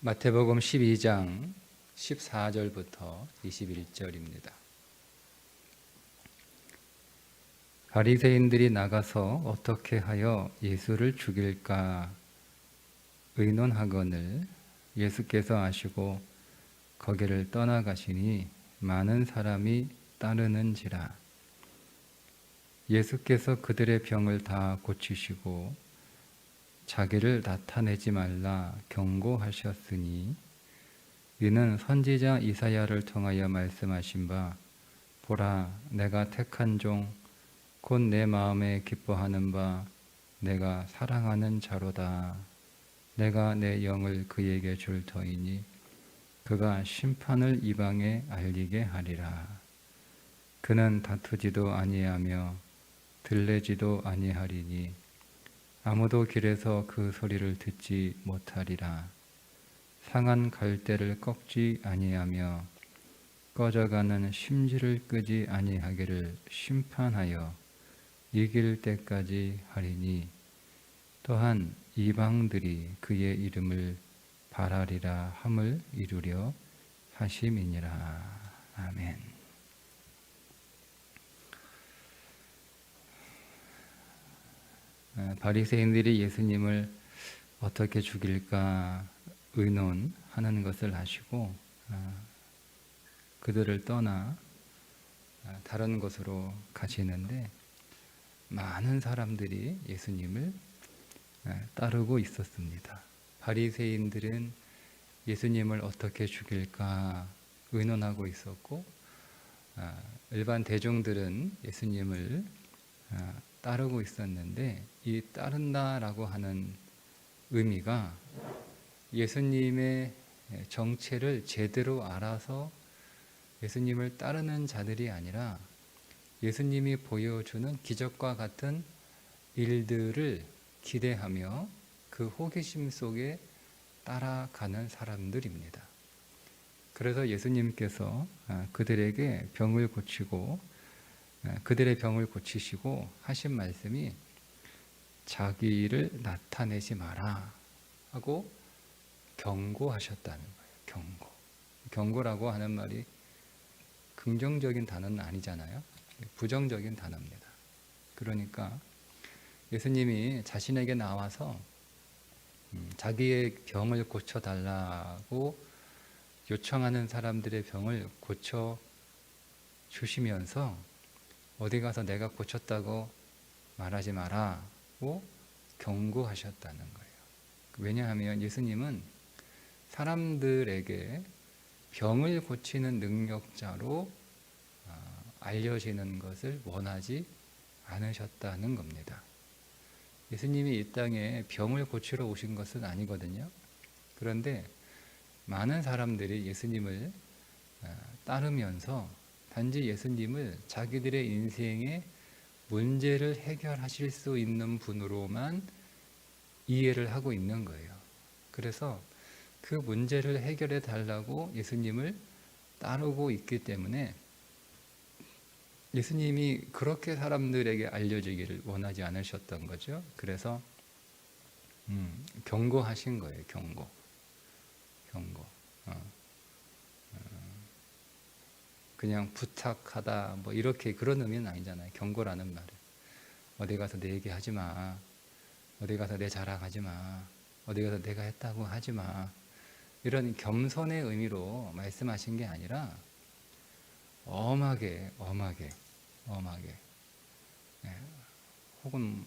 마태복음 12장 14절부터 21절입니다. 바리새인들이 나가서 어떻게 하여 예수를 죽일까 의논하거늘 예수께서 아시고 거기를 떠나가시니 많은 사람이 따르는지라. 예수께서 그들의 병을 다 고치시고 자기를 나타내지 말라 경고하셨으니 이는 선지자 이사야를 통하여 말씀하신 바 보라 내가 택한 종 곧 내 마음에 기뻐하는 바 내가 사랑하는 자로다. 내가 내 영을 그에게 줄 터이니 그가 심판을 이방에 알리게 하리라. 그는 다투지도 아니하며 들레지도 아니하리니 아무도 길에서 그 소리를 듣지 못하리라. 상한 갈대를 꺾지 아니하며 꺼져가는 심지를 끄지 아니하기를 심판하여 이길 때까지 하리니 또한 이방들이 그의 이름을 바라리라 함을 이루려 하심이니라. 아멘. 바리새인들이 예수님을 어떻게 죽일까 의논하는 것을 아시고 그들을 떠나 다른 곳으로 가시는데 많은 사람들이 예수님을 따르고 있었습니다. 바리새인들은 예수님을 어떻게 죽일까 의논하고 있었고 일반 대중들은 예수님을 따르고 있었는데 이 따른다라고 하는 의미가 예수님의 정체를 제대로 알아서 예수님을 따르는 자들이 아니라 예수님이 보여주는 기적과 같은 일들을 기대하며 그 호기심 속에 따라가는 사람들입니다. 그래서 예수님께서 그들에게 병을 고치고 그들의 병을 고치시고 하신 말씀이 자기를 나타내지 마라 하고 경고하셨다는 거예요. 경고라고 하는 말이 긍정적인 단어는 아니잖아요. 부정적인 단어입니다. 그러니까 예수님이 자신에게 나와서 자기의 병을 고쳐달라고 요청하는 사람들의 병을 고쳐 주시면서 어디 가서 내가 고쳤다고 말하지 마라고 경고하셨다는 거예요. 왜냐하면 예수님은 사람들에게 병을 고치는 능력자로 알려지는 것을 원하지 않으셨다는 겁니다. 예수님이 이 땅에 병을 고치러 오신 것은 아니거든요. 그런데 많은 사람들이 예수님을 따르면서 단지 예수님을 자기들의 인생의 문제를 해결하실 수 있는 분으로만 이해를 하고 있는 거예요. 그래서 그 문제를 해결해 달라고 예수님을 따르고 있기 때문에 예수님이 그렇게 사람들에게 알려지기를 원하지 않으셨던 거죠. 그래서 경고하신 거예요. 경고. 그냥 부탁하다 뭐 이렇게 그런 의미는 아니잖아요. 경고라는 말은 어디 가서 내 얘기하지 마. 어디 가서 내 자랑하지 마. 어디 가서 내가 했다고 하지 마. 이런 겸손의 의미로 말씀하신 게 아니라 엄하게 혹은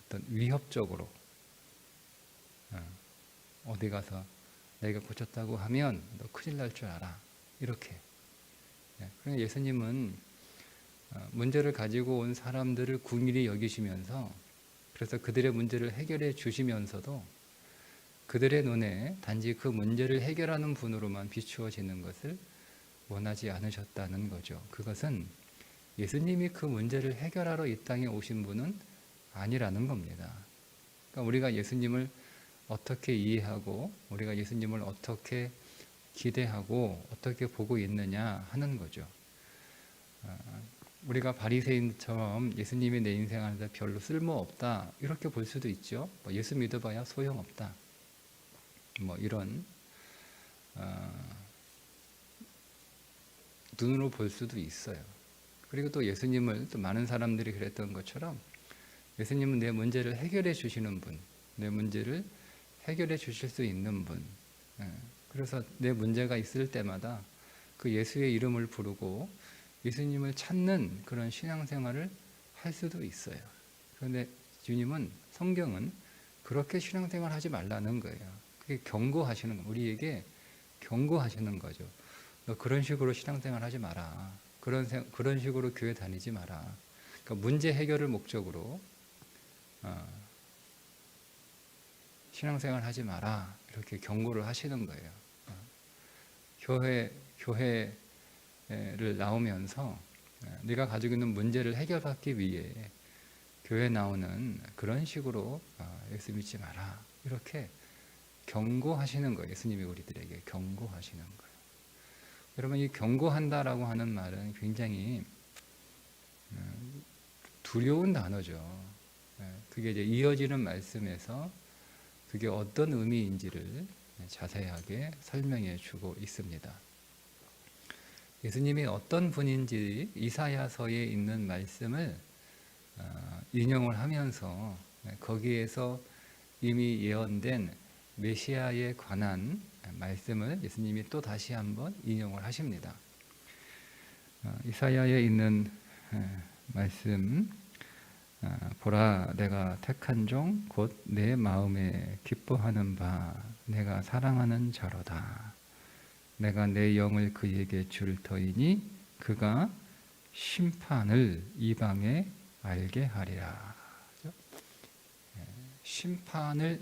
어떤 위협적으로 어디 가서 내가 고쳤다고 하면 너 큰일 날 줄 알아. 이렇게. 그러니까 예수님은 문제를 가지고 온 사람들을 긍휼히 여기시면서 그래서 그들의 문제를 해결해 주시면서도 그들의 눈에 단지 그 문제를 해결하는 분으로만 비추어지는 것을 원하지 않으셨다는 거죠. 그것은 예수님이 그 문제를 해결하러 이 땅에 오신 분은 아니라는 겁니다. 그러니까 우리가 예수님을 어떻게 이해하고 우리가 예수님을 어떻게 기대하고 어떻게 보고 있느냐 하는 거죠. 우리가 바리새인처럼 예수님이 내 인생 안에서 별로 쓸모없다 이렇게 볼 수도 있죠. 뭐 예수 믿어봐야 소용없다. 뭐 이런 눈으로 볼 수도 있어요. 그리고 또 예수님을 또 많은 사람들이 그랬던 것처럼 예수님은 내 문제를 해결해 주시는 분, 내 문제를 해결해 주실 수 있는 분. 그래서 내 문제가 있을 때마다 그 예수의 이름을 부르고 예수님을 찾는 그런 신앙생활을 할 수도 있어요. 그런데 주님은, 성경은 그렇게 신앙생활 하지 말라는 거예요. 그게 경고하시는, 우리에게 경고하시는 거죠. 너 그런 식으로 신앙생활 하지 마라. 그런 식으로 교회 다니지 마라. 그러니까 문제 해결을 목적으로 신앙생활 하지 마라. 이렇게 경고를 하시는 거예요. 교회를 나오면서 네가 가지고 있는 문제를 해결받기 위해 교회 나오는 그런 식으로 예수 믿지 마라. 이렇게 경고하시는 거예요. 예수님이 우리들에게 경고하시는 거예요. 여러분, 이 경고한다라고 하는 말은 굉장히 두려운 단어죠. 그게 이제 이어지는 말씀에서 그게 어떤 의미인지를 자세하게 설명해 주고 있습니다. 예수님이 어떤 분인지 이사야서에 있는 말씀을 인용을 하면서 거기에서 이미 예언된 메시아에 관한 말씀을 예수님이 또 다시 한번 인용을 하십니다. 이사야에 있는 말씀, 보라 내가 택한 종 곧 내 마음에 기뻐하는 바 내가 사랑하는 자로다. 내가 내 영을 그에게 줄 터이니 그가 심판을 이방에 알게 하리라. 심판을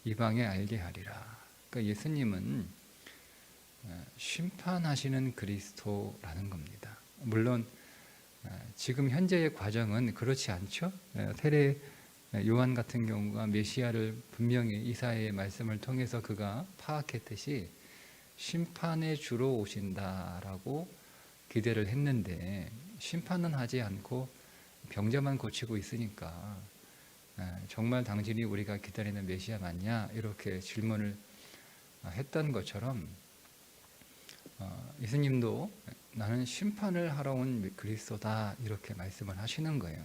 이방에 알게 하리라. 그러니까 예수님은 심판하시는 그리스도라는 겁니다. 물론 지금 현재의 과정은 그렇지 않죠. 세례 요한 같은 경우가 메시아를 분명히 이사야의 말씀을 통해서 그가 파악했듯이 심판의 주로 오신다라고 기대를 했는데 심판은 하지 않고 병자만 고치고 있으니까 정말 당신이 우리가 기다리는 메시아 맞냐? 이렇게 질문을 했던 것처럼 예수님도 나는 심판을 하러 온 그리스도다 이렇게 말씀을 하시는 거예요.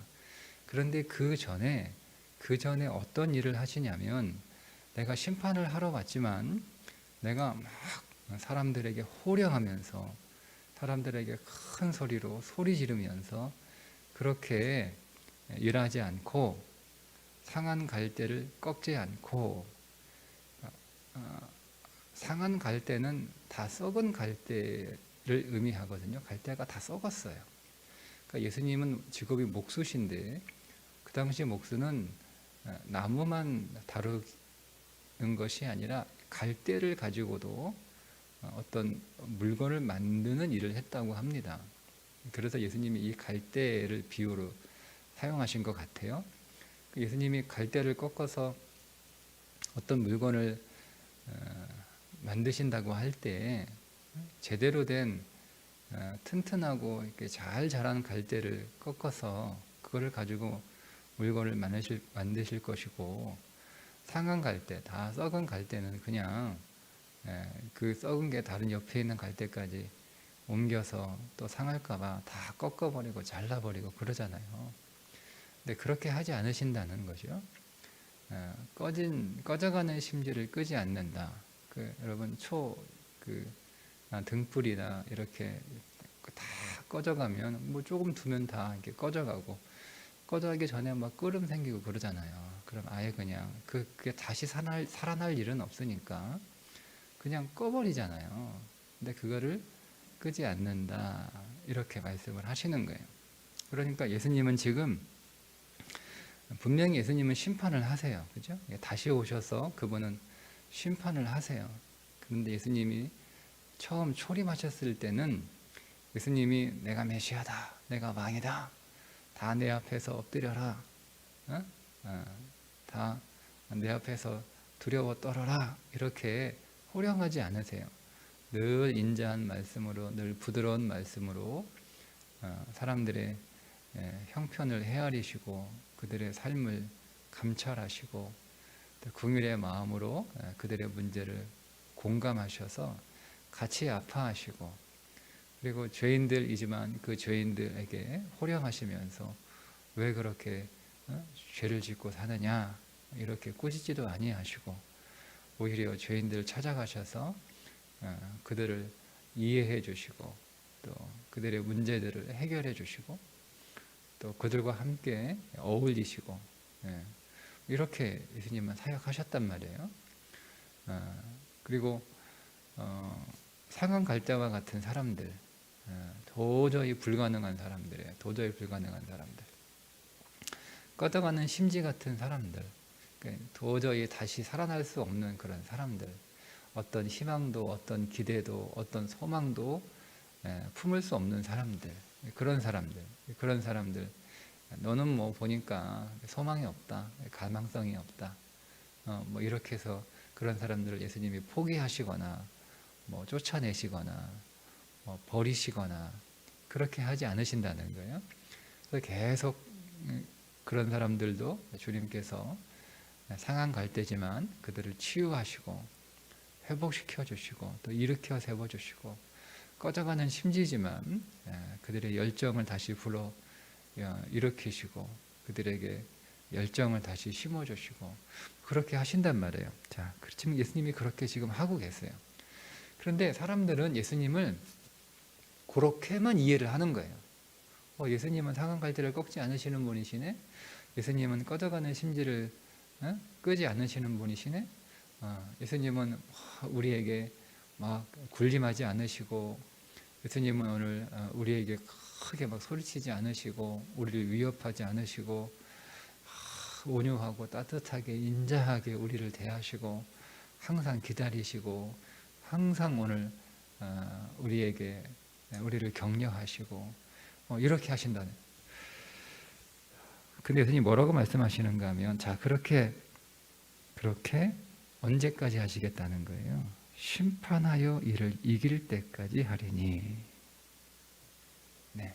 그런데 그 전에 어떤 일을 하시냐면 내가 심판을 하러 왔지만 내가 막 사람들에게 호령하면서 사람들에게 큰 소리로 소리 지르면서 그렇게 일하지 않고 상한 갈대를 꺾지 않고 상한 갈대는 다 썩은 갈대를 의미하거든요. 갈대가 다 썩었어요. 그러니까 예수님은 직업이 목수신데 그 당시 목수는 나무만 다루는 것이 아니라 갈대를 가지고도 어떤 물건을 만드는 일을 했다고 합니다. 그래서 예수님이 이 갈대를 비유로 사용하신 것 같아요. 예수님이 갈대를 꺾어서 어떤 물건을 만드신다고 할 때 제대로 된 튼튼하고 이렇게 잘 자란 갈대를 꺾어서 그거를 가지고 물건을 만드실 것이고, 상한 갈대, 다 썩은 갈대는 그냥 그 썩은 게 다른 옆에 있는 갈대까지 옮겨서 또 상할까봐 다 꺾어버리고 잘라버리고 그러잖아요. 근데 그렇게 하지 않으신다는 거죠. 꺼져가는 심지를 끄지 않는다. 여러분 등불이나 이렇게 다 꺼져가면 뭐 조금 두면 다 이렇게 꺼져가고 꺼져가기 전에 막 끓음 생기고 그러잖아요. 그럼 아예 그냥 그게 다시 살아날 일은 없으니까 그냥 꺼버리잖아요. 근데 그거를 끄지 않는다 이렇게 말씀을 하시는 거예요. 그러니까 예수님은 지금 분명히 예수님은 심판을 하세요. 그죠? 다시 오셔서 그분은 심판을 하세요. 그런데 예수님이 처음 초림하셨을 때는 예수님이 내가 메시아다, 내가 왕이다, 다 내 앞에서 엎드려라, 다 내 앞에서 두려워 떨어라 이렇게 호령하지 않으세요. 늘 인자한 말씀으로, 늘 부드러운 말씀으로 사람들의 형편을 헤아리시고 그들의 삶을 감찰하시고 또 긍휼의 마음으로 그들의 문제를 공감하셔서 같이 아파하시고 그리고 죄인들이지만 그 죄인들에게 호령하시면서 왜 그렇게 죄를 짓고 사느냐 이렇게 꾸짖지도 아니하시고 오히려 죄인들을 찾아가셔서 그들을 이해해 주시고 또 그들의 문제들을 해결해 주시고 또 그들과 함께 어울리시고 이렇게 예수님은 사역하셨단 말이에요. 그리고 상한 갈대와 같은 사람들, 도저히 불가능한 사람들이에요. 도저히 불가능한 사람들, 꺼져가는 심지 같은 사람들, 도저히 다시 살아날 수 없는 그런 사람들, 어떤 희망도 어떤 기대도 어떤 소망도 품을 수 없는 사람들, 그런 사람들 너는 뭐 보니까 소망이 없다, 가망성이 없다, 뭐 이렇게 해서 그런 사람들을 예수님이 포기하시거나 뭐 쫓아내시거나 뭐 버리시거나 그렇게 하지 않으신다는 거예요. 그래서 계속 그런 사람들도 주님께서 상한 갈대지만 그들을 치유하시고 회복시켜 주시고 또 일으켜 세워 주시고 꺼져가는 심지지만 그들의 열정을 다시 불러 일으키시고 그들에게 열정을 다시 심어주시고 그렇게 하신단 말이에요. 자, 지금 예수님이 그렇게 지금 하고 계세요. 그런데 사람들은 예수님을 그렇게만 이해를 하는 거예요. 예수님은 상한 갈대를 꺾지 않으시는 분이시네. 예수님은 꺼져가는 심지를 끄지 않으시는 분이시네. 예수님은 우리에게 막 군림하지 않으시고 예수님은 오늘 우리에게 크게 막 소리치지 않으시고 우리를 위협하지 않으시고 온유하고 따뜻하게 인자하게 우리를 대하시고 항상 기다리시고 항상 오늘 우리에게 우리를 격려하시고 이렇게 하신다는. 근데 예수님 뭐라고 말씀하시는가 하면 자 그렇게 언제까지 하시겠다는 거예요. 심판하여 이를 이길 때까지 하리니. 네.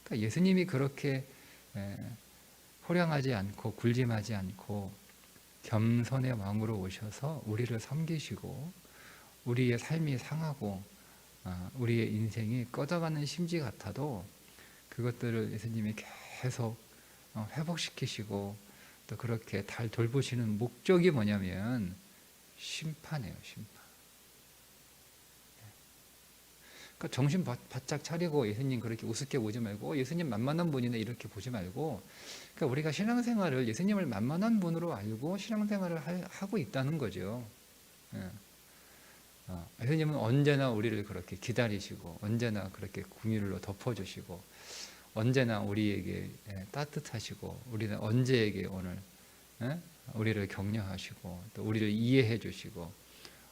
그러니까 예수님이 그렇게 호령하지 않고 굴림하지 않고 겸손의 왕으로 오셔서 우리를 섬기시고 우리의 삶이 상하고 우리의 인생이 꺼져가는 심지 같아도 그것들을 예수님이 계속 회복시키시고 또 그렇게 잘 돌보시는 목적이 뭐냐면 심판이에요. 심판. 그러니까 정신 바짝 차리고 예수님 그렇게 우습게 보지 말고 예수님 만만한 분이네 이렇게 보지 말고 그러니까 우리가 신앙생활을 예수님을 만만한 분으로 알고 신앙생활을 하고 있다는 거죠. 예수님은 언제나 우리를 그렇게 기다리시고 언제나 그렇게 긍휼로 덮어주시고 언제나 우리에게 따뜻하시고 우리는 언제에게 오늘 우리를 격려하시고 또 우리를 이해해 주시고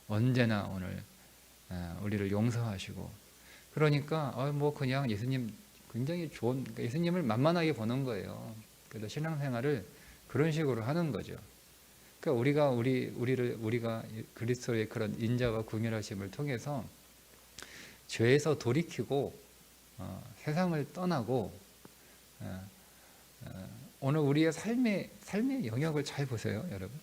언제나 오늘 우리를 용서하시고 그러니까 뭐 그냥 예수님 굉장히 좋은 예수님을 만만하게 보는 거예요. 그래서 신앙생활을 그런 식으로 하는 거죠. 그러니까 우리가 그리스도의 그런 인자와 긍휼하심을 통해서 죄에서 돌이키고 세상을 떠나고 오늘 우리의 삶의 영역을 잘 보세요, 여러분.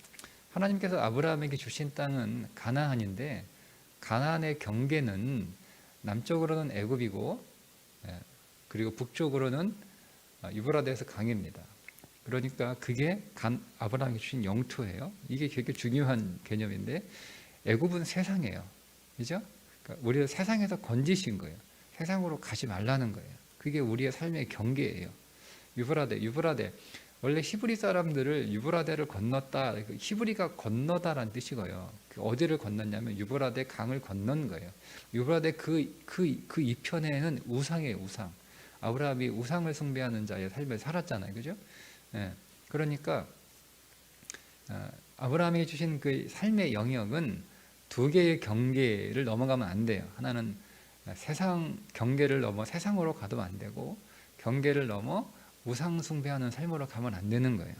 하나님께서 아브라함에게 주신 땅은 가나안인데 가나안의 경계는 남쪽으로는 애굽이고 그리고 북쪽으로는 유브라데스 강입니다. 그러니까 그게 아브라함이 주신 영토예요. 이게 되게 중요한 개념인데 애굽은 세상이에요. 그죠? 그러니까 우리를 세상에서 건지신 거예요. 세상으로 가지 말라는 거예요. 그게 우리의 삶의 경계예요. 유브라데. 원래 히브리 사람들을 유브라데를 건넜다. 히브리가 건너다라는 뜻이고요. 어디를 건넜냐면 유브라데 강을 건넌 거예요. 유브라데 그 이편에는 우상이에요. 우상. 아브라함이 우상을 숭배하는 자의 삶을 살았잖아요. 그죠? 그러니까 아브라함이 주신 그 삶의 영역은 두 개의 경계를 넘어가면 안 돼요. 하나는 세상 경계를 넘어 세상으로 가도 안 되고 경계를 넘어 우상 숭배하는 삶으로 가면 안 되는 거예요.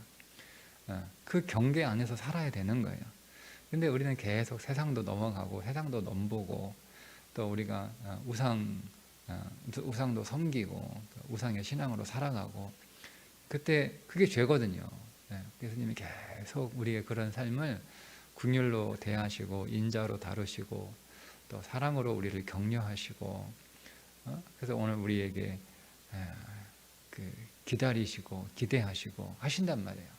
그 경계 안에서 살아야 되는 거예요. 근데 우리는 계속 세상도 넘어가고 세상도 넘보고 또 우리가 우상 우상도 섬기고 우상의 신앙으로 살아가고, 그때 그게 죄거든요. 예수님이 계속 우리의 그런 삶을 긍휼로 대하시고 인자로 다루시고 또 사랑으로 우리를 격려하시고, 그래서 오늘 우리에게 기다리시고 기대하시고 하신단 말이에요.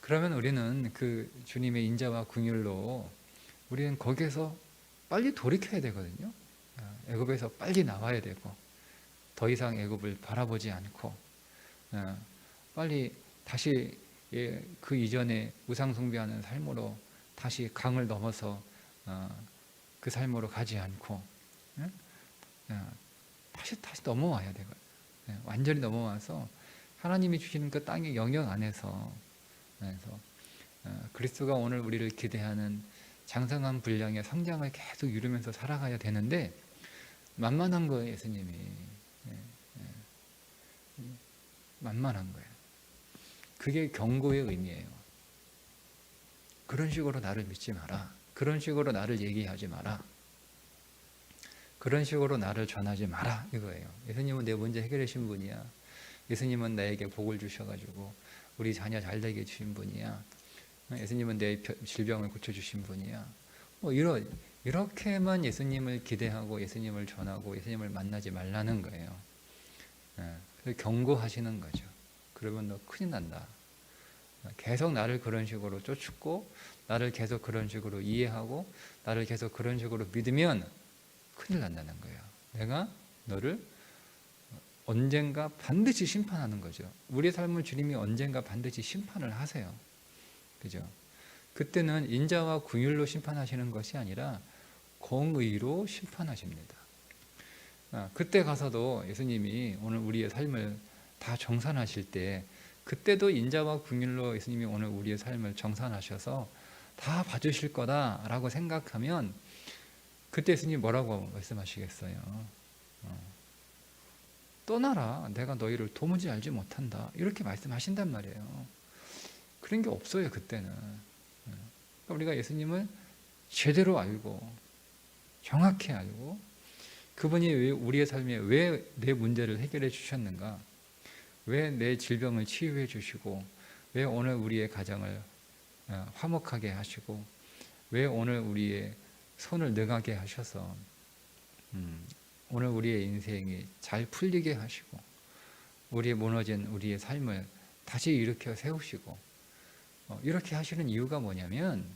그러면 우리는 그 주님의 인자와 긍휼로 우리는 거기에서 빨리 돌이켜야 되거든요. 애굽에서 빨리 나와야 되고, 더 이상 애굽을 바라보지 않고 빨리 다시 그 이전에 우상 숭배하는 삶으로 다시 강을 넘어서 그 삶으로 가지 않고 다시 넘어와야 되거든요. 완전히 넘어와서 하나님이 주시는 그 땅의 영역 안에서, 그래서 그리스도가 오늘 우리를 기대하는 장성한 분량의 성장을 계속 이루면서 살아가야 되는데 만만한 거예요. 예수님이 만만한 거예요. 그게 경고의 의미예요. 그런 식으로 나를 믿지 마라. 그런 식으로 나를 얘기하지 마라. 그런 식으로 나를 전하지 마라, 이거예요. 예수님은 내 문제 해결해 주신 분이야. 예수님은 나에게 복을 주셔가지고 우리 자녀 잘 되게 해주신 분이야. 예수님은 내 질병을 고쳐주신 분이야. 뭐 이렇게만 예수님을 기대하고 예수님을 전하고 예수님을 만나지 말라는 거예요. 그래서 경고하시는 거죠. 그러면 너 큰일 난다. 계속 나를 그런 식으로 쫓고 나를 계속 그런 식으로 이해하고 나를 계속 그런 식으로 믿으면 큰일 난다는 거예요. 내가 너를 언젠가 반드시 심판하는 거죠. 우리의 삶을 주님이 언젠가 반드시 심판을 하세요. 그죠? 그때는 인자와 긍휼로 심판하시는 것이 아니라 공의로 심판하십니다. 그때 가서도 예수님이 오늘 우리의 삶을 다 정산하실 때, 그때도 인자와 긍휼로 예수님이 오늘 우리의 삶을 정산하셔서 다 봐주실 거다라고 생각하면, 그때 예수님이 뭐라고 말씀하시겠어요? 떠나라, 내가 너희를 도무지 알지 못한다, 이렇게 말씀하신단 말이에요. 그런 게 없어요. 그때는. 그러니까 우리가 예수님을 제대로 알고 정확히 알고, 그분이 우리의 삶에 왜 내 문제를 해결해 주셨는가, 왜 내 질병을 치유해 주시고, 왜 오늘 우리의 가정을 화목하게 하시고, 왜 오늘 우리의 손을 능하게 하셔서 오늘 우리의 인생이 잘 풀리게 하시고, 우리의 무너진 우리의 삶을 다시 일으켜 세우시고, 이렇게 하시는 이유가 뭐냐면,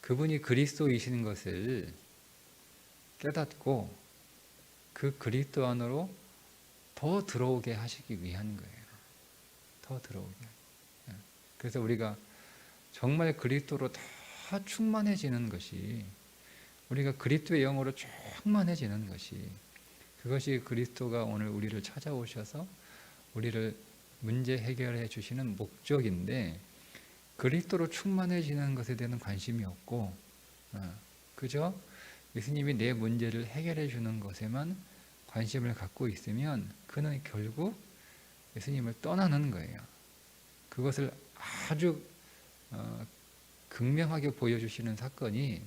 그분이 그리스도이시는 것을 깨닫고 그 그리스도 안으로 더 들어오게 하시기 위한 거예요. 더 들어오게. 그래서 우리가 정말 그리스도로 다 충만해지는 것이, 우리가 그리스도의 영으로 충만해지는 것이, 그것이 그리스도가 오늘 우리를 찾아오셔서 우리를 문제 해결해 주시는 목적인데, 그리스도로 충만해지는 것에 대한 관심이 없고, 그저 예수님이 내 문제를 해결해 주는 것에만 관심을 갖고 있으면 그는 결국 예수님을 떠나는 거예요. 그것을 아주 극명하게 보여주시는 사건이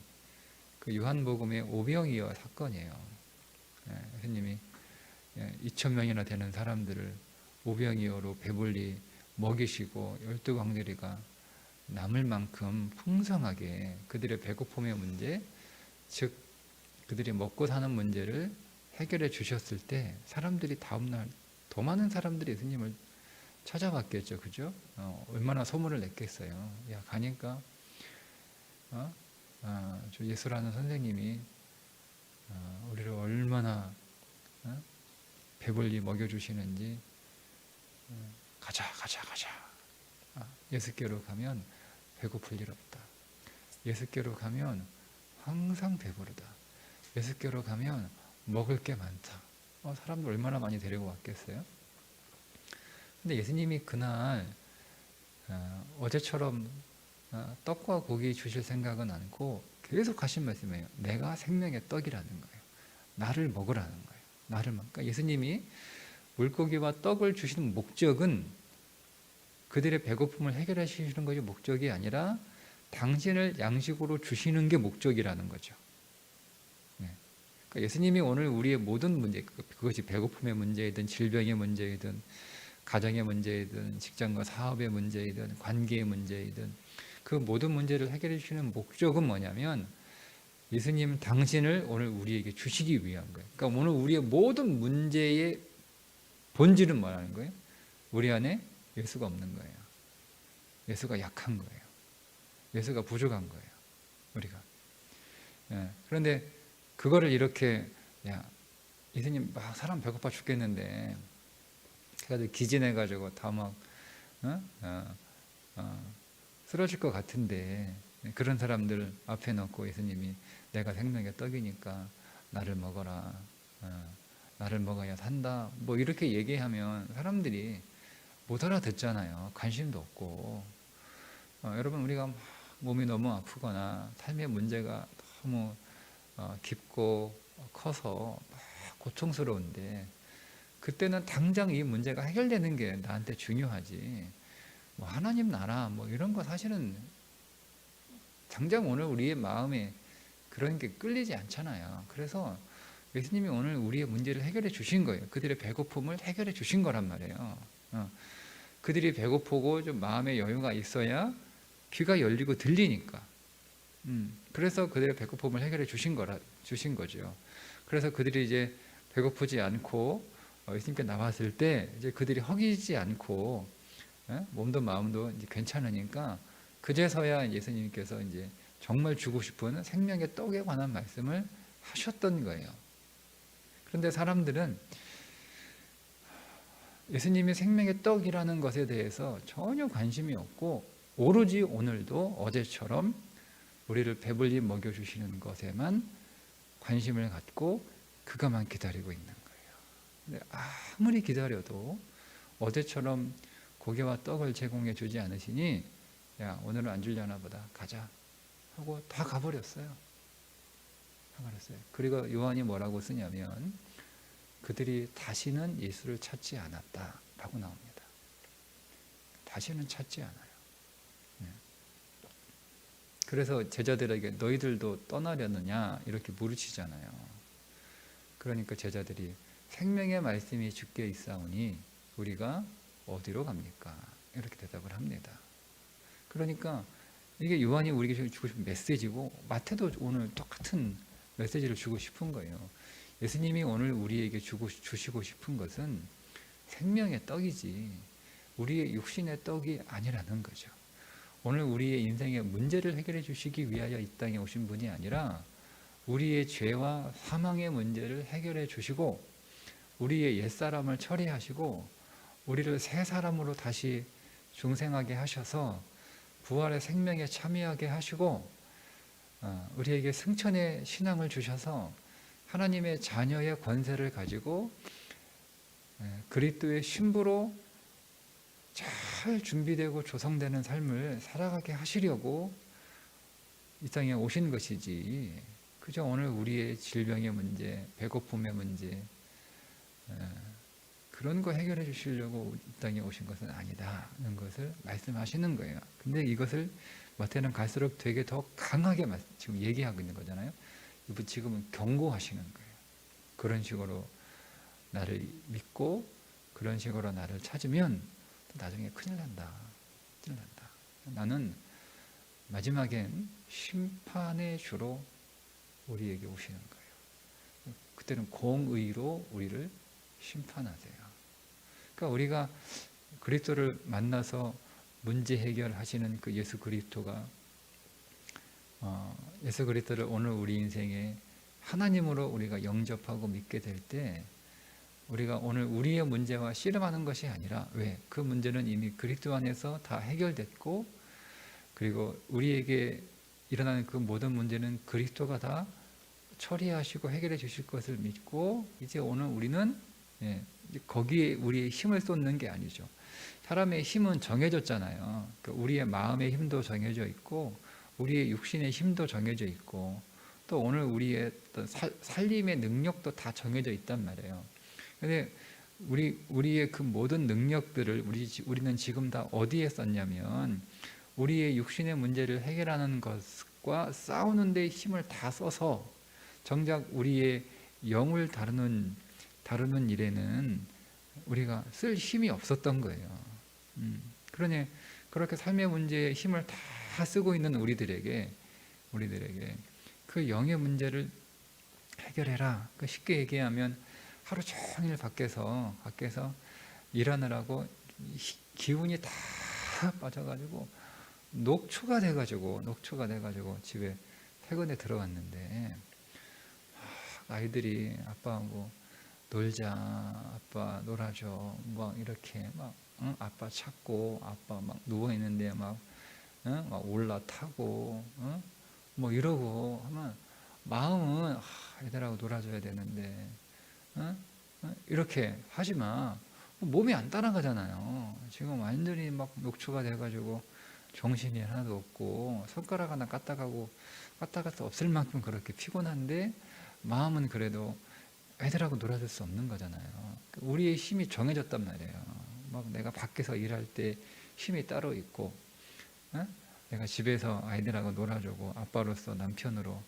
그 요한복음의 오병이어 사건이에요. 예수님이 2,000명이나 되는 사람들을 오병이어로 배불리 먹이시고 12광주리가 남을 만큼 풍성하게 그들의 배고픔의 문제, 즉 그들이 먹고 사는 문제를 해결해 주셨을 때, 사람들이 다음날 더 많은 사람들이 예수님을 찾아왔겠죠. 그죠? 얼마나 소문을 냈겠어요. 야, 가니까 저 예수라는 선생님이 우리를 얼마나 배불리 먹여주시는지, 가자. 예수께로 가면 배고플 일 없다. 예수께로 가면 항상 배부르다. 예수께로 가면 먹을 게 많다. 사람들 얼마나 많이 데리고 왔겠어요? 근데 예수님이 그날 어제처럼 떡과 고기 주실 생각은 않고 계속 하신 말씀이에요. 내가 생명의 떡이라는 거예요. 나를 먹으라는 거예요. 그러니까 예수님이 물고기와 떡을 주시는 목적은 그들의 배고픔을 해결해 주시는 것이 목적이 아니라 당신을 양식으로 주시는 게 목적이라는 거죠. 네. 그러니까 예수님이 오늘 우리의 모든 문제, 그것이 배고픔의 문제이든 질병의 문제이든 가정의 문제이든 직장과 사업의 문제이든 관계의 문제이든 그 모든 문제를 해결해 주시는 목적은 뭐냐면 예수님 당신을 오늘 우리에게 주시기 위한 거예요. 그러니까 오늘 우리의 모든 문제의 본질은 뭐라는 거예요? 우리 안에 예수가 없는 거예요. 예수가 약한 거예요. 예수가 부족한 거예요. 우리가. 예. 그런데 그거를 이렇게 야 예수님 막 사람 배고파 죽겠는데 그래가지고 기진해가지고 다 막 쓰러질 것 같은데 그런 사람들 앞에 놓고 예수님이 내가 생명의 떡이니까 나를 먹어라. 나를 먹어야 산다. 뭐 이렇게 얘기하면 사람들이 못 알아듣잖아요. 관심도 없고. 여러분 우리가 몸이 너무 아프거나 삶의 문제가 너무 깊고 커서 막 고통스러운데 그때는 당장 이 문제가 해결되는 게 나한테 중요하지. 뭐 하나님 나라 뭐 이런 거 사실은 당장 오늘 우리의 마음에 그런 게 끌리지 않잖아요. 그래서 예수님이 오늘 우리의 문제를 해결해 주신 거예요. 그들의 배고픔을 해결해 주신 거란 말이에요. 그들이 배고프고 좀 마음의 여유가 있어야 귀가 열리고 들리니까. 그래서 그들의 배고픔을 해결해 주신 거죠. 그래서 그들이 이제 배고프지 않고 예수님께 나왔을 때 이제 그들이 허기지 않고 몸도 마음도 이제 괜찮으니까 그제서야 예수님께서 이제 정말 주고 싶은 생명의 떡에 관한 말씀을 하셨던 거예요. 그런데 사람들은 예수님이 생명의 떡이라는 것에 대해서 전혀 관심이 없고 오로지 오늘도 어제처럼 우리를 배불리 먹여주시는 것에만 관심을 갖고 그것만 기다리고 있는 거예요. 근데 아무리 기다려도 어제처럼 고기와 떡을 제공해 주지 않으시니 야 오늘은 안 주려나 보다 가자 하고 다 가버렸어요. 그리고 요한이 뭐라고 쓰냐면 그들이 다시는 예수를 찾지 않았다라고 나옵니다. 다시는 찾지 않아요. 그래서 제자들에게 너희들도 떠나려느냐 이렇게 물으시잖아요. 그러니까 제자들이 생명의 말씀이 주께 있사오니 우리가 어디로 갑니까? 이렇게 대답을 합니다. 그러니까 이게 요한이 우리에게 주고 싶은 메시지고 마태도 오늘 똑같은 메시지를 주고 싶은 거예요. 예수님이 오늘 우리에게 주시고 싶은 것은 생명의 떡이지 우리의 육신의 떡이 아니라는 거죠. 오늘 우리의 인생의 문제를 해결해 주시기 위하여 이 땅에 오신 분이 아니라 우리의 죄와 사망의 문제를 해결해 주시고 우리의 옛사람을 처리하시고 우리를 새 사람으로 다시 중생하게 하셔서 부활의 생명에 참여하게 하시고 우리에게 승천의 신앙을 주셔서 하나님의 자녀의 권세를 가지고 그리스도의 신부로 잘 준비되고 조성되는 삶을 살아가게 하시려고 이 땅에 오신 것이지 그저 오늘 우리의 질병의 문제, 배고픔의 문제 그런 거 해결해 주시려고 이 땅에 오신 것은 아니다는 것을 말씀하시는 거예요. 근데 이것을 마태는 갈수록 되게 더 강하게 지금 얘기하고 있는 거잖아요. 지금은 경고하시는 거예요. 그런 식으로 나를 믿고 그런 식으로 나를 찾으면 나중에 큰일 난다. 나는 마지막엔 심판의 주로 우리에게 오시는 거예요. 그때는 공의로 우리를 심판하세요. 그러니까 우리가 그리스도를 만나서 문제 해결하시는 그 예수 그리스도가 예수 그리스도를 오늘 우리 인생에 하나님으로 우리가 영접하고 믿게 될 때 우리가 오늘 우리의 문제와 씨름하는 것이 아니라 왜? 그 문제는 이미 그리스도 안에서 다 해결됐고 그리고 우리에게 일어나는 그 모든 문제는 그리스도가 다 처리하시고 해결해 주실 것을 믿고 이제 오늘 우리는 거기에 우리의 힘을 쏟는 게 아니죠. 사람의 힘은 정해졌잖아요. 우리의 마음의 힘도 정해져 있고 우리의 육신의 힘도 정해져 있고 또 오늘 우리의 살림의 능력도 다 정해져 있단 말이에요. 근데 우리의 그 모든 능력들을 우리는 지금 다 어디에 썼냐면 우리의 육신의 문제를 해결하는 것과 싸우는 데 힘을 다 써서 정작 우리의 영을 다루는 일에는 우리가 쓸 힘이 없었던 거예요. 그러니 그렇게 삶의 문제에 힘을 다 쓰고 있는 우리들에게 그 영의 문제를 해결해라. 쉽게 얘기하면 하루 종일 밖에서 일하느라고 기운이 다 빠져가지고 녹초가 돼가지고 집에 퇴근에 들어갔는데 아이들이 아빠하고 놀자, 아빠 놀아줘, 막 이렇게 막 아빠 찾고 아빠 막 누워 있는데 막 올라타고 뭐 이러고 하면 마음은 애들하고 놀아줘야 되는데 이렇게 하지만 몸이 안 따라가잖아요. 지금 완전히 막 녹초가 돼가지고 정신이 하나도 없고 손가락 하나 까딱가서 없을 만큼 그렇게 피곤한데 마음은 그래도 애들하고 놀아줄 수 없는 거잖아요. 우리의 힘이 정해졌단 말이에요. 막 내가 밖에서 일할 때 힘이 따로 있고 내가 집에서 아이들하고 놀아주고 아빠로서 남편으로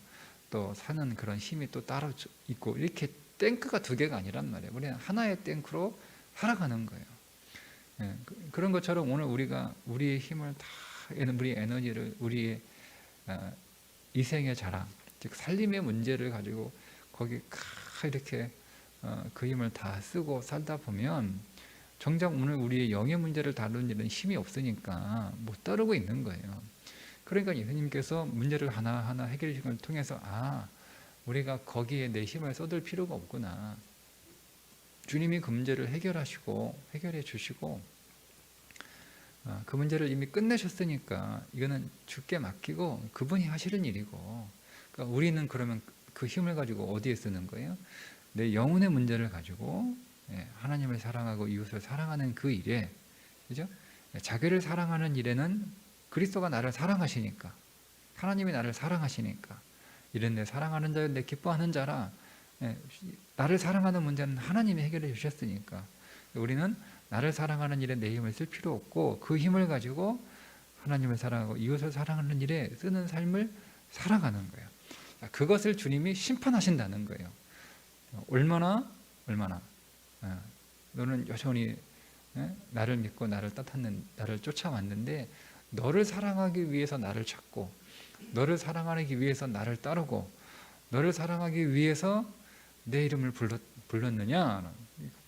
또 사는 그런 힘이 또 따로 있고 이렇게 탱크가 두 개가 아니란 말이에요. 우리는 하나의 탱크로 살아가는 거예요. 그런 것처럼 오늘 우리가 우리의 힘을 다 우리의 에너지를 우리의 이생의 자랑 즉 살림의 문제를 가지고 거기 이렇게 그 힘을 다 쓰고 살다 보면 정작 오늘 우리의 영의 문제를 다루는 일은 힘이 없으니까 못 다루고 있는 거예요. 그러니까 예수님께서 문제를 하나하나 해결을 통해서 우리가 거기에 내 힘을 쏟을 필요가 없구나. 주님이 그 문제를 해결해 주시고 그 문제를 이미 끝내셨으니까 이거는 주께 맡기고 그분이 하시는 일이고 그러니까 우리는 그러면 그 힘을 가지고 어디에 쓰는 거예요? 내 영혼의 문제를 가지고 하나님을 사랑하고 이웃을 사랑하는 그 일에 그죠? 자기를 사랑하는 일에는 그리스도가 나를 사랑하시니까 하나님이 나를 사랑하시니까 이런 내 사랑하는 자여 내 기뻐하는 자라 나를 사랑하는 문제는 하나님이 해결해 주셨으니까 우리는 나를 사랑하는 일에 내 힘을 쓸 필요 없고 그 힘을 가지고 하나님을 사랑하고 이웃을 사랑하는 일에 쓰는 삶을 살아가는 거예요. 그것을 주님이 심판하신다는 거예요. 얼마나 너는 여전히 나를 믿고 나를 쫓아왔는데 너를 사랑하기 위해서 나를 찾고 너를 사랑하기 위해서 나를 따르고 너를 사랑하기 위해서 내 이름을 불렀느냐?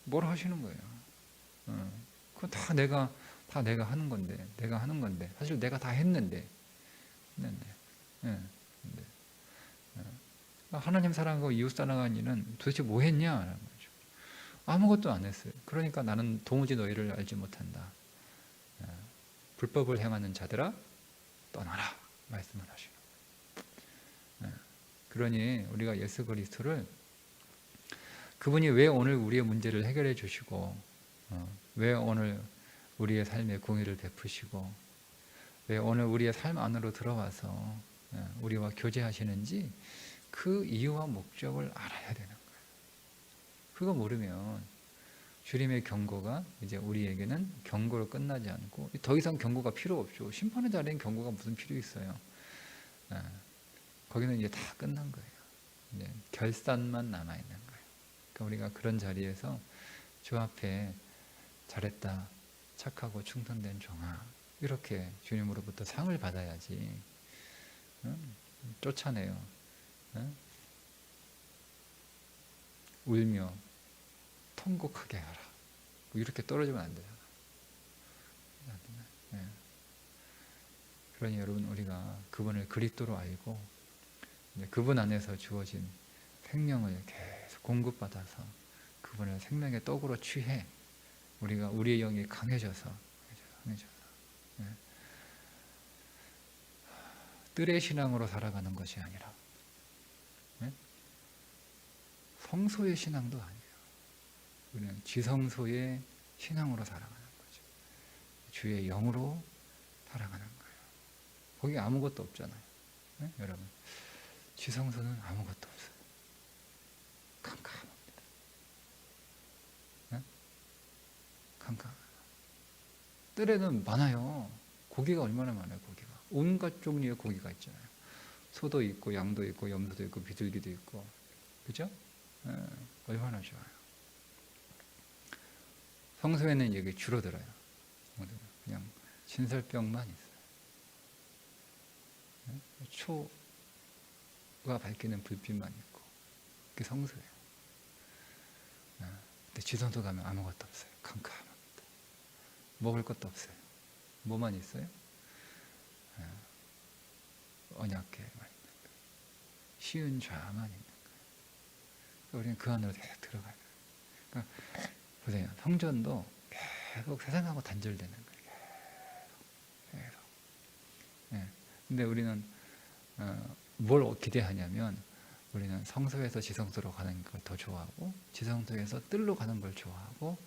뭐라 하시는 거예요. 그건 다 내가 하는 건데 사실 내가 다 했는데 하나님 사랑하고 이웃 사랑하는 일은 도대체 뭐 했냐? 아무것도 안 했어요. 그러니까 나는 도무지 너희를 알지 못한다. 불법을 행하는 자들아 떠나라 말씀을 하시는 거예요. 그러니 우리가 예수 그리스도를 그분이 왜 오늘 우리의 문제를 해결해 주시고 왜 오늘 우리의 삶에 공의를 베푸시고 왜 오늘 우리의 삶 안으로 들어와서 우리와 교제하시는지 그 이유와 목적을 알아야 되는 거예요. 그거 모르면 주님의 경고가 이제 우리에게는 경고로 끝나지 않고 더 이상 경고가 필요 없죠. 심판의 자리엔 경고가 무슨 필요 있어요. 거기는 이제 다 끝난 거예요. 이제 결산만 남아있는 거예요. 그러니까 우리가 그런 자리에서 주 앞에 잘했다, 착하고 충성된 종아 이렇게 주님으로부터 상을 받아야지 쫓아내요. 울며 통곡하게 하라. 이렇게 떨어지면 안 되잖아. 그러니 여러분 우리가 그분을 그리스도로 알고 그분 안에서 주어진 생명을 계속 공급받아서 그분을 생명의 떡으로 취해 우리가 우리의 영이 강해져서 뜰의 신앙으로 살아가는 것이 아니라 성소의 신앙도 아니에요. 우리는 지성소의 신앙으로 살아가는 거죠. 주의 영으로 살아가는 거예요. 거기 아무것도 없잖아요. 여러분 지성소는 아무것도 없어요. 캄캄합니다. 캄캄. 뜰에는 많아요. 고기가 얼마나 많아요. 고기가 온갖 종류의 고기가 있잖아요. 소도 있고 양도 있고 염소도 있고 비둘기도 있고, 그죠? 얼마나 좋아요. 성소에는 이게 줄어들어요. 그냥 진설병만 있어요. 초가 밝히는 불빛만 있고, 그게 성소예요. 근데 지성소 가면 아무것도 없어요. 캄캄합니다. 먹을 것도 없어요. 뭐만 있어요? 언약궤만 있는 거예요. 쉬운 좌만 있는 거예요. 우리는 그 안으로 계속 들어가요. 그러니까 보세요. 성전도 계속 세상하고 단절되는 거예요. 계속. 예. 근데 우리는 뭘 기대하냐면, 우리는 성소에서 지성소로 가는 걸 더 좋아하고, 지성소에서 뜰로 가는 걸 좋아하고,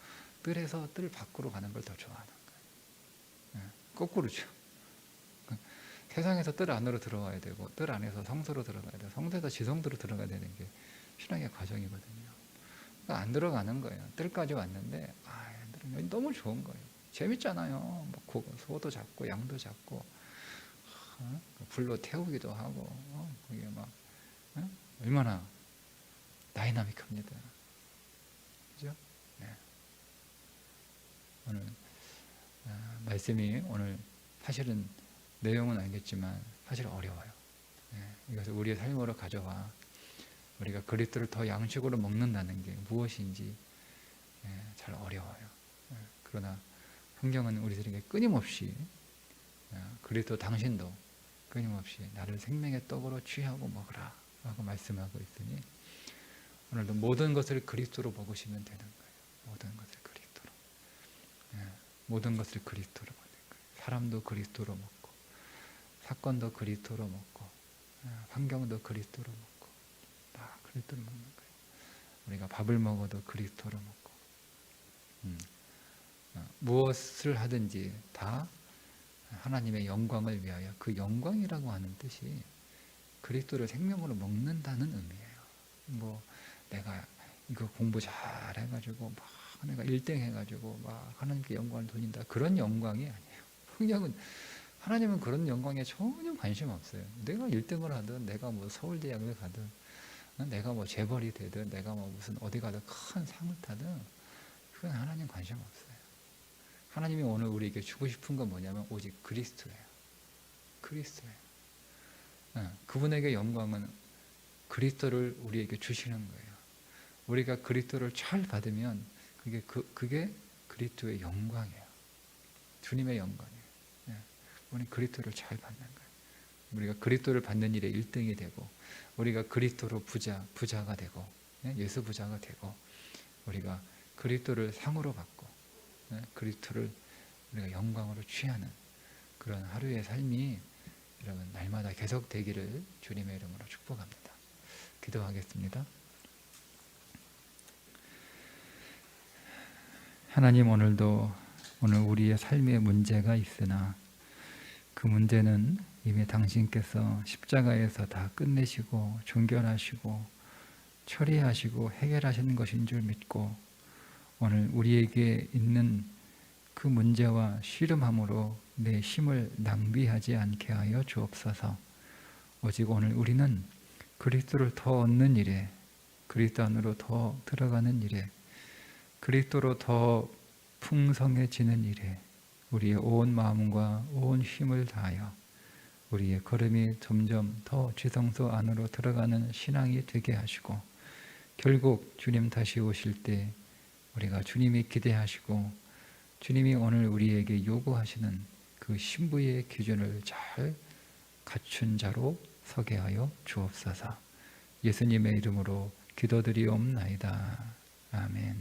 뜰에서 뜰 밖으로 가는 걸 더 좋아하는 거예요. 거꾸로죠. 세상에서 뜰 안으로 들어와야 되고, 뜰 안에서 성소로 들어가야 되고, 성소에서 지성소로 들어가야 되는 게 신앙의 과정이거든요. 그러니까 안 들어가는 거예요. 뜰까지 왔는데 너무 좋은 거예요. 재밌잖아요. 뭐 소도 잡고 양도 잡고, 불로 태우기도 하고, 그게 막 얼마나 다이나믹합니다. 그죠? 네. 오늘 말씀이 오늘 사실은 내용은 알겠지만 사실 어려워요. 이것을 우리의 삶으로 가져와 우리가 그리스도를 더 양식으로 먹는다는 게 무엇인지 잘 어려워요. 그러나 성경은 우리들에게 끊임없이 그리스도 당신도 끊임없이 나를 생명의 떡으로 취하고 먹으라 라고 말씀하고 있으니, 오늘도 모든 것을 그리스도로 먹으시면 되는 거예요. 모든 것을 그리스도로. 모든 것을 그리스도로 먹는 거예요. 사람도 그리스도로 먹고, 사건도 그리스도로 먹고, 환경도 그리스도로 먹고, 다 그리스도로 먹는 거예요. 우리가 밥을 먹어도 그리스도로 먹고, 무엇을 하든지 다 하나님의 영광을 위하여, 그 영광이라고 하는 뜻이 그리스도를 생명으로 먹는다는 의미예요. 뭐 내가 이거 공부 잘 해가지고 막 내가 1등 해가지고 막 하나님께 영광을 돌린다, 그런 영광이 아니에요. 성경은 하나님은 그런 영광에 전혀 관심 없어요. 내가 1등을 하든, 내가 뭐 서울대학을 가든, 내가 뭐 재벌이 되든, 내가 뭐 무슨 어디 가든 큰 상을 타든, 그건 하나님 관심 없어요. 하나님이 오늘 우리에게 주고 싶은 건 뭐냐면 오직 그리스도예요. 그리스도예요. 그분에게 영광은 그리스도를 우리에게 주시는 거예요. 우리가 그리스도를 잘 받으면 그게 그리스도의 영광이에요. 주님의 영광이에요. 우리는 그리스도를 잘 받는 거예요. 우리가 그리스도를 받는 일에 1등이 되고, 우리가 그리스도로 부자가 되고, 예수 부자가 되고, 우리가 그리스도를 상으로 받고, 그리스도를 우리가 영광으로 취하는 그런 하루의 삶이 여러분 날마다 계속 되기를 주님의 이름으로 축복합니다. 기도하겠습니다. 하나님, 오늘 우리의 삶에 문제가 있으나 그 문제는 이미 당신께서 십자가에서 다 끝내시고 종결하시고 처리하시고 해결하시는 것인 줄 믿고, 오늘 우리에게 있는 그 문제와 씨름함으로 내 힘을 낭비하지 않게 하여 주옵소서. 오직 오늘 우리는 그리스도를 더 얻는 일에, 그리스도 안으로 더 들어가는 일에, 그리스도로 더 풍성해지는 일에 우리의 온 마음과 온 힘을 다하여 우리의 걸음이 점점 더 지성소 안으로 들어가는 신앙이 되게 하시고, 결국 주님 다시 오실 때 우리가 주님이 기대하시고 주님이 오늘 우리에게 요구하시는 그 신부의 기준을 잘 갖춘 자로 서게 하여 주옵소서. 예수님의 이름으로 기도드리옵나이다. 아멘.